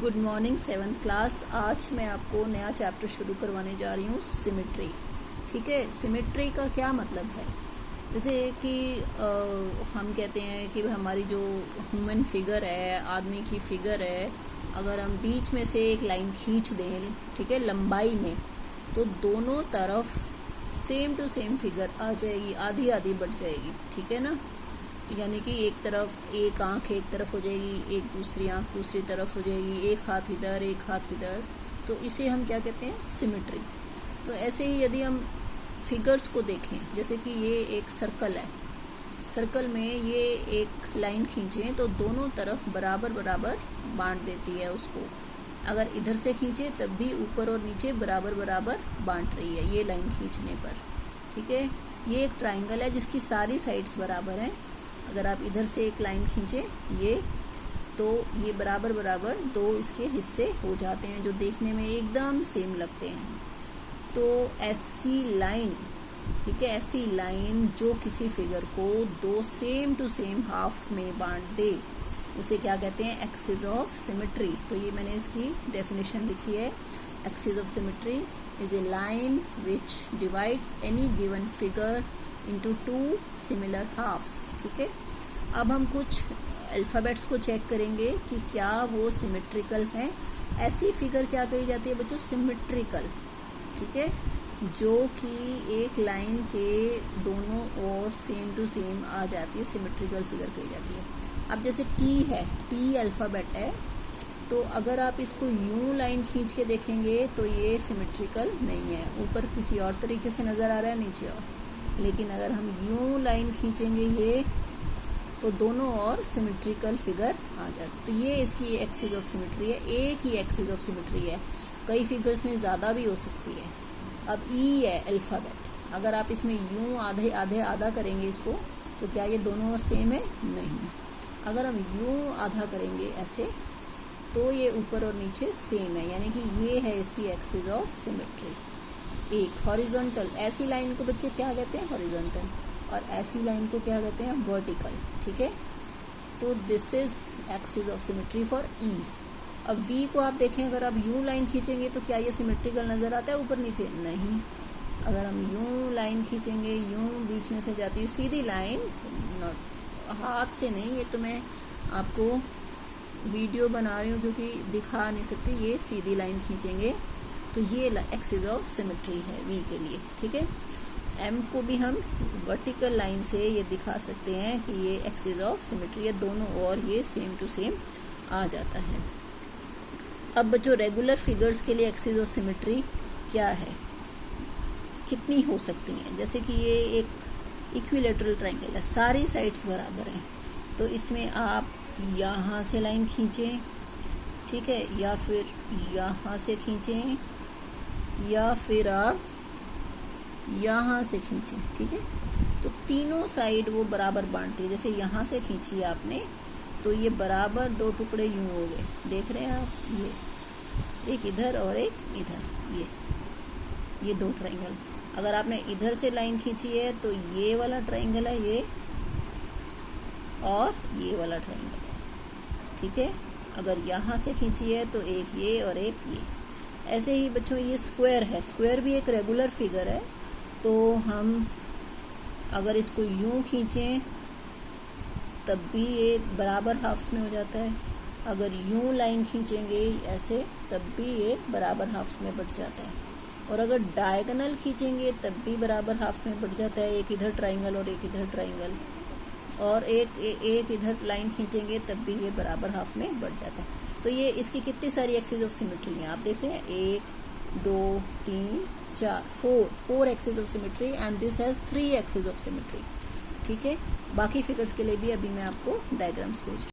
Good morning seventh class. आज मैं आपको नया चैप्टर शुरू करवाने जा रही हूँ, सिमेट्री। ठीक है, सिमेट्री का क्या मतलब है? जैसे कि हम कहते हैं कि हमारी जो ह्यूमन फिगर है, आदमी की फिगर है, अगर हम बीच में से एक लाइन खींच दें, ठीक है, लंबाई में, तो दोनों तरफ सेम टू सेम फिगर आ जाएगी, आधी आधी बढ़ जाएगी। ठीक है ना, यानी कि एक तरफ एक आंख एक तरफ हो जाएगी, एक दूसरी आंख दूसरी तरफ हो जाएगी, एक हाथ इधर एक हाथ इधर, तो इसे हम क्या कहते हैं? सिमेट्री। तो ऐसे ही यदि हम फिगर्स को देखें, जैसे कि ये एक सर्कल है, सर्कल में ये एक लाइन खींचें तो दोनों तरफ बराबर बराबर बांट देती है उसको। अगर इधर से खींचे तब भी ऊपर और नीचे बराबर बराबर बांट रही है ये लाइन खींचने पर। ठीक है, ये एक ट्राइंगल है जिसकी सारी साइड्स बराबर हैं। अगर आप इधर से एक लाइन खींचे ये, तो ये बराबर बराबर दो इसके हिस्से हो जाते हैं जो देखने में एकदम सेम लगते हैं। तो ऐसी लाइन, ठीक है, ऐसी लाइन जो किसी फिगर को दो सेम टू सेम हाफ में बांट दे, उसे क्या कहते हैं? Axis of symmetry. तो ये मैंने इसकी डेफिनेशन लिखी है। Axis of symmetry is a line which divides any given figure into two similar halves. ठीक है, अब हम कुछ अल्फ़ाबेट्स को चेक करेंगे कि क्या वो सिमेट्रिकल हैं। ऐसी फिगर क्या कही जाती है बच्चों? सिमेट्रिकल। ठीक है, जो कि एक लाइन के दोनों ओर सेम टू सेम आ जाती है, सिमेट्रिकल फिगर कही जाती है। अब जैसे टी है, टी अल्फ़ाबेट है, तो अगर आप इसको यूं लाइन खींच के देखेंगे तो ये सिमेट्रिकल नहीं है, ऊपर किसी और तरीके से नज़र आ रहा है, नीचे और। लेकिन अगर हम यूं लाइन खींचेंगे ये, तो दोनों ओर सिमेट्रिकल फिगर आ जाती। तो ये इसकी एक्सिस ऑफ सिमेट्री है, एक ही एक्सिस ऑफ सिमेट्री है। कई फिगर्स में ज़्यादा भी हो सकती है। अब ई है अल्फ़ाबेट, अगर आप इसमें यूं आधे आधे आधा करेंगे इसको, तो क्या ये दोनों ओर सेम है? नहीं। अगर हम यूं आधा करेंगे ऐसे, तो ये ऊपर और नीचे सेम है, यानी कि ये है इसकी एक्सिस ऑफ सिमेट्री। एक हॉरिजॉन्टल, ऐसी लाइन को बच्चे क्या कहते हैं? हॉरिजॉन्टल। और ऐसी लाइन को क्या कहते हैं? वर्टिकल। ठीक है, तो this is axis of symmetry for E. अब वी को आप देखें, अगर आप यूं लाइन खींचेंगे तो क्या ये सिमेट्रिकल नजर आता है ऊपर नीचे? नहीं। अगर हम यूं लाइन खींचेंगे, यूं बीच में से जाती है सीधी लाइन, हाथ से नहीं, ये तो मैं आपको वीडियो बना रही हूँ क्योंकि दिखा नहीं सकती, ये सीधी लाइन खींचेंगे तो ये एक्सिस ऑफ सिमेट्री है वी के लिए। ठीक है, एम को भी हम वर्टिकल लाइन से ये दिखा सकते हैं कि ये एक्सिस ऑफ सिमेट्री है, दोनों और ये सेम टू सेम आ जाता है। अब बच्चों, रेगुलर फिगर्स के लिए एक्सिस ऑफ सिमेट्री क्या है, कितनी हो सकती हैं? जैसे कि ये एक इक्विलेटरल ट्रायंगल है, सारी साइड्स बराबर हैं, तो इसमें आप यहाँ से लाइन खींचें, ठीक है, या फिर यहाँ से खींचें, या फिर आप यहाँ से खींचें। ठीक है, तो तीनों साइड वो बराबर बांटती है। जैसे यहाँ से खींची आपने, तो ये बराबर दो टुकड़े यूं हो गए, देख रहे हैं आप, ये एक इधर और एक इधर, ये दो ट्रायंगल। अगर आपने इधर से लाइन खींची है तो ये वाला ट्रायंगल है ये, और ये वाला ट्रायंगल है। ठीक है, अगर यहाँ से खींची है तो एक ये और एक ये। ऐसे ही बच्चों, ये स्क्वायर है, स्क्वायर भी एक रेगुलर फिगर है, तो हम अगर इसको यूं खींचें तब भी ये बराबर हाफ्स में हो जाता है। अगर यूं लाइन खींचेंगे ऐसे, तब भी ये बराबर हाफ्स में बढ़ जाता है। और अगर डायगोनल खींचेंगे तब भी बराबर हाफ में बढ़ जाता है, एक इधर ट्रायंगल और एक इधर ट्रायंगल। और एक इधर लाइन खींचेंगे तब भी ये बराबर हाफ में बढ़ जाता है। तो ये इसकी कितनी सारी एक्सिस ऑफ सिमेट्री हैं आप देख रहे हैं? 1 2 3 4 4 axis of symmetry, and this has 3 axis of symmetry. ठीक है, बाकी फिगर्स के लिए भी अभी मैं आपको डायग्राम्स भेज